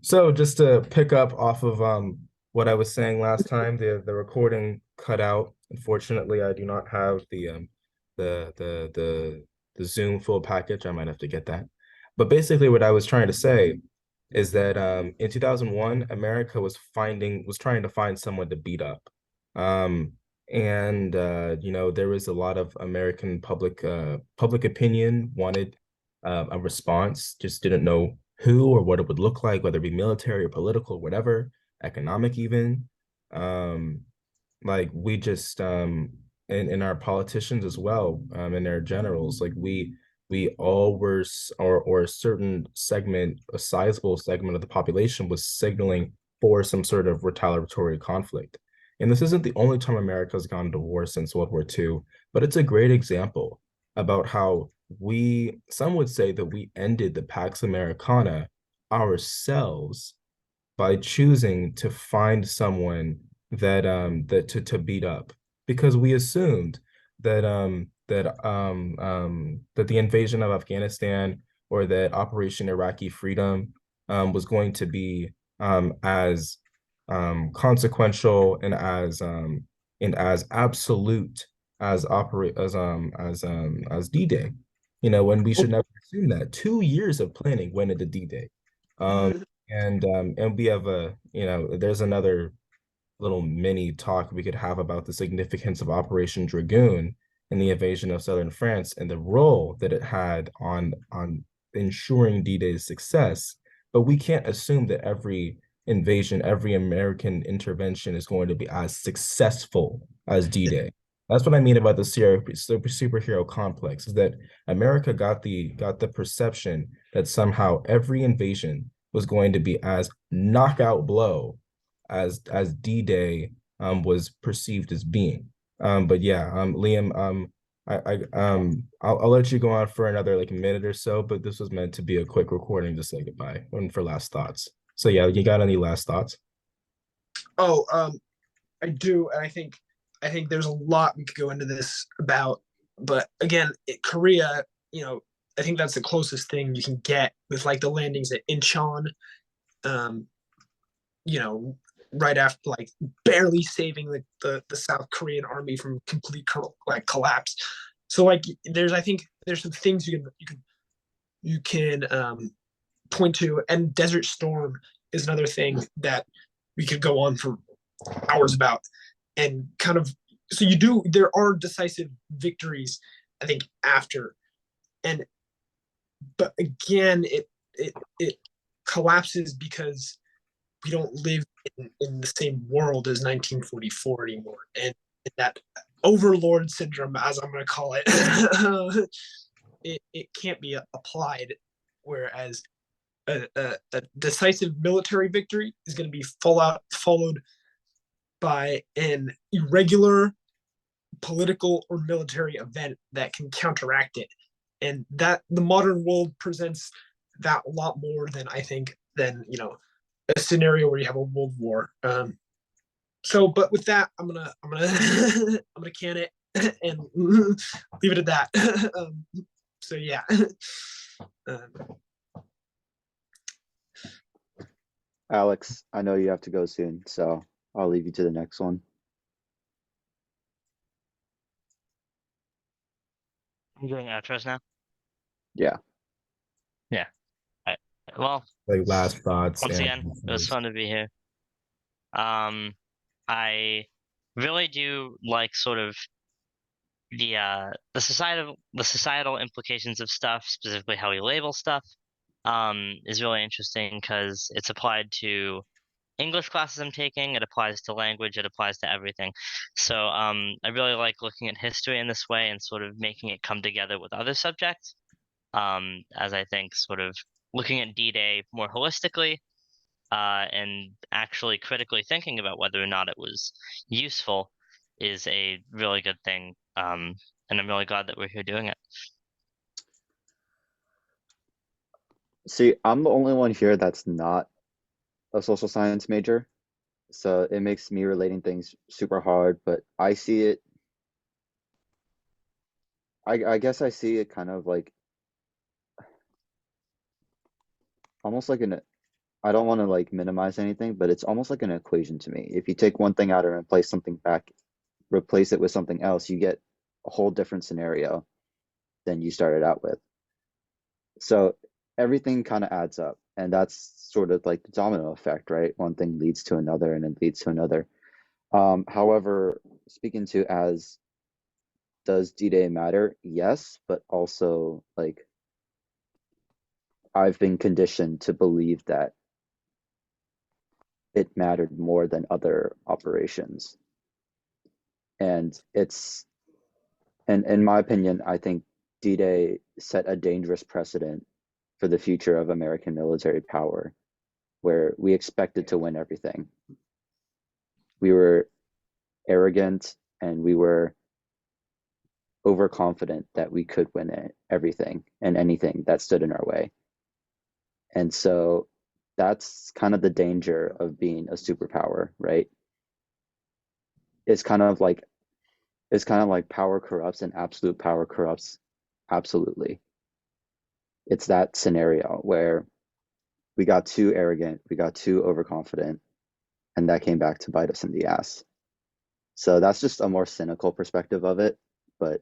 So just to pick up off of what I was saying last time, the recording cut out. Unfortunately, I do not have the the the the Zoom full package. I might have to get that. But basically what I was trying to say is that in 2001, America was trying to find someone to beat up. Um and there was a lot of American public opinion wanted a response, just didn't know who or what it would look like, whether it be military or political, whatever, economic even. Um, like we just in our politicians as well, and their generals, like we all were or a certain segment, a sizable segment of the population was signaling for some sort of retaliatory conflict. And this isn't the only time America's gone to war since World War II, but it's a great example about how some would say that we ended the Pax Americana ourselves by choosing to find someone that to beat up, because we assumed that the invasion of Afghanistan or that Operation Iraqi Freedom was going to be as consequential and as absolute as D-Day. When we should never assume that. 2 years of planning went into D-Day. Um, and we have there's another little mini talk we could have about the significance of Operation Dragoon and the invasion of southern France and the role that it had on ensuring D-Day's success. But we can't assume that every invasion, every American intervention is going to be as successful as D-Day. That's what I mean about the superhero complex, is that America got the perception that somehow every invasion was going to be as knockout blow as D-Day was perceived as being. But yeah, Liam, I'll let you go on for another like minute or so, but this was meant to be a quick recording to say goodbye and for last thoughts. So yeah, you got any last thoughts? Oh, I do, and I think there's a lot we could go into this about, but again, Korea, I think that's the closest thing you can get with like the landings at Incheon, um, you know, right after like barely saving the South Korean army from complete like collapse. So like I think there's some things you can point to, and Desert Storm is another thing that we could go on for hours about, and kind of, so there are decisive victories, I think, after, and but again it collapses because we don't live in the same world as 1944 anymore, and that overlord syndrome, as I'm going to call it, it can't be applied, whereas a decisive military victory is going to be followed by an irregular political or military event that can counteract it. And that the modern world presents that a lot more than, I think, than a scenario where you have a world war. But with that, I'm gonna I'm gonna can it and leave it at that. So yeah. um, Alex, I know you have to go soon, so I'll leave you to the next one. I'm doing outros now. Yeah. Yeah. All right. Well, Like last thoughts once and again, it was fun to be here. I really do like sort of the societal implications of stuff, specifically how we label stuff, is really interesting because it's applied to English classes I'm taking, it applies to language, it applies to everything. So I really like looking at history in this way and sort of making it come together with other subjects. As I think sort of looking at D-Day more holistically, and actually critically thinking about whether or not it was useful is a really good thing. And I'm really glad that we're here doing it. See, I'm the only one here that's not a social science major, so it makes me relating things super hard, but I see it, I guess I see it kind of like almost like I don't want to like minimize anything, but it's almost like an equation to me. If you take one thing out and replace something back, replace it with something else, you get a whole different scenario than you started out with. So everything kind of adds up, and that's sort of like the domino effect, right? One thing leads to another and it leads to another. However, speaking to as does D-Day matter? Yes, but also like I've been conditioned to believe that it mattered more than other operations. And in my opinion, I think D-Day set a dangerous precedent for the future of American military power, where we expected to win everything. We were arrogant and we were overconfident that we could win everything and anything that stood in our way. And so that's kind of the danger of being a superpower, right? It's kind of like power corrupts and absolute power corrupts absolutely. It's that scenario where we got too arrogant, we got too overconfident, and that came back to bite us in the ass. So that's just a more cynical perspective of it, but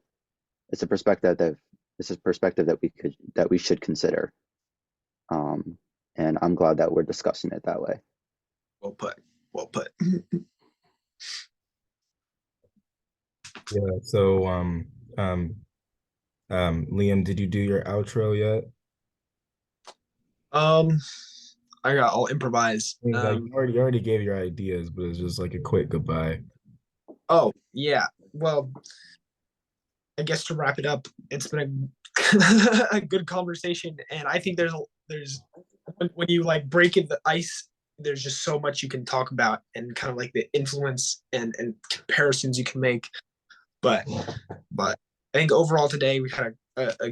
it's a perspective that we should consider. And I'm glad that we're discussing it that way. Well put. Well put. Yeah, so Liam, did you do your outro yet? I'll improvise. Like you already gave your ideas, but it's just like a quick goodbye. Oh yeah. Well, I guess to wrap it up, it's been a good conversation, and I think there's when you like break in the ice, there's just so much you can talk about, and kind of like the influence and comparisons you can make. But I think overall today we had a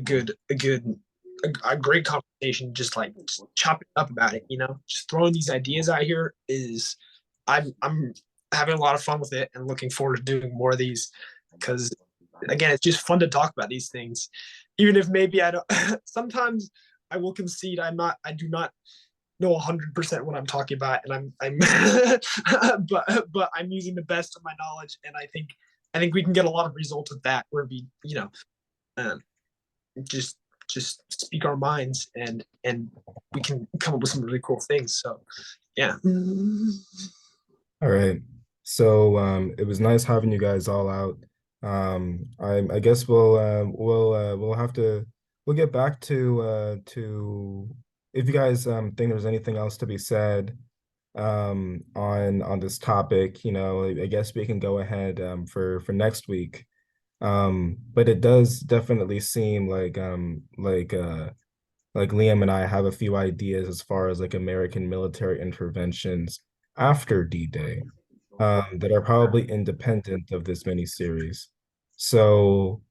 great conversation, just like just chopping up about it, just throwing these ideas out here is I'm having a lot of fun with it and looking forward to doing more of these, because again, it's just fun to talk about these things, even if maybe I don't. Sometimes I will concede I do not know 100% what I'm talking about, and I'm but I'm using the best of my knowledge, and I think we can get a lot of results with that, where we um, just speak our minds, and we can come up with some really cool things. So yeah. All right. So it was nice having you guys all out. I guess we'll have to we'll get back to if you guys think there's anything else to be said on this topic, I guess we can go ahead for next week. But it does definitely seem like Liam and I have a few ideas as far as like American military interventions after D-Day that are probably independent of this miniseries. So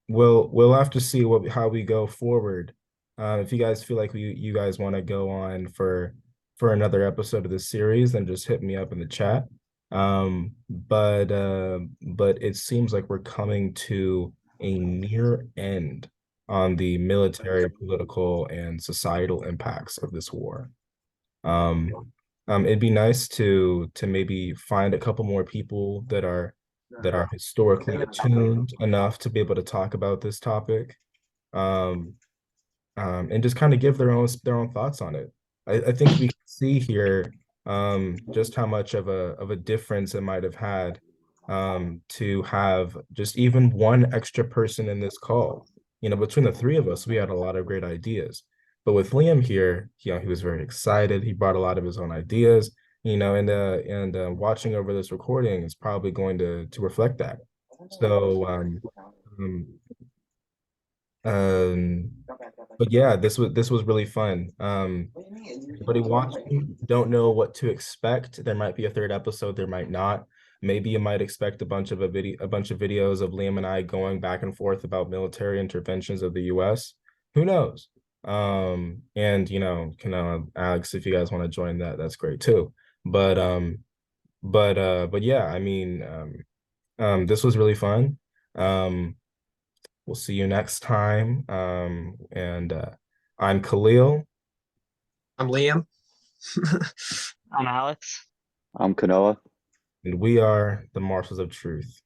we'll have to see how we go forward. If you guys feel like you guys want to go on for another episode of this series, then just hit me up in the chat. But it seems like we're coming to a near end on the military, political, and societal impacts of this war. It'd be nice to maybe find a couple more people that are historically attuned enough to be able to talk about this topic, and just kind of give their own thoughts on it. I think we can see here just how much of a difference it might have had to have just even one extra person in this call. Between the three of us, we had a lot of great ideas. But with Liam here, he was very excited. He brought a lot of his own ideas, and watching over this recording is probably going to reflect that. So, but yeah, this was really fun. Anybody watching, don't know what to expect. There might be a third episode, there might not. Maybe you might expect a bunch of videos of Liam and I going back and forth about military interventions of the US. Who knows? And Alex, if you guys want to join that, that's great too. But yeah, I mean, this was really fun. We'll see you next time. And I'm Khalil. I'm Liam. I'm Alex. I'm Kanoa. And we are the Marshals of Truth.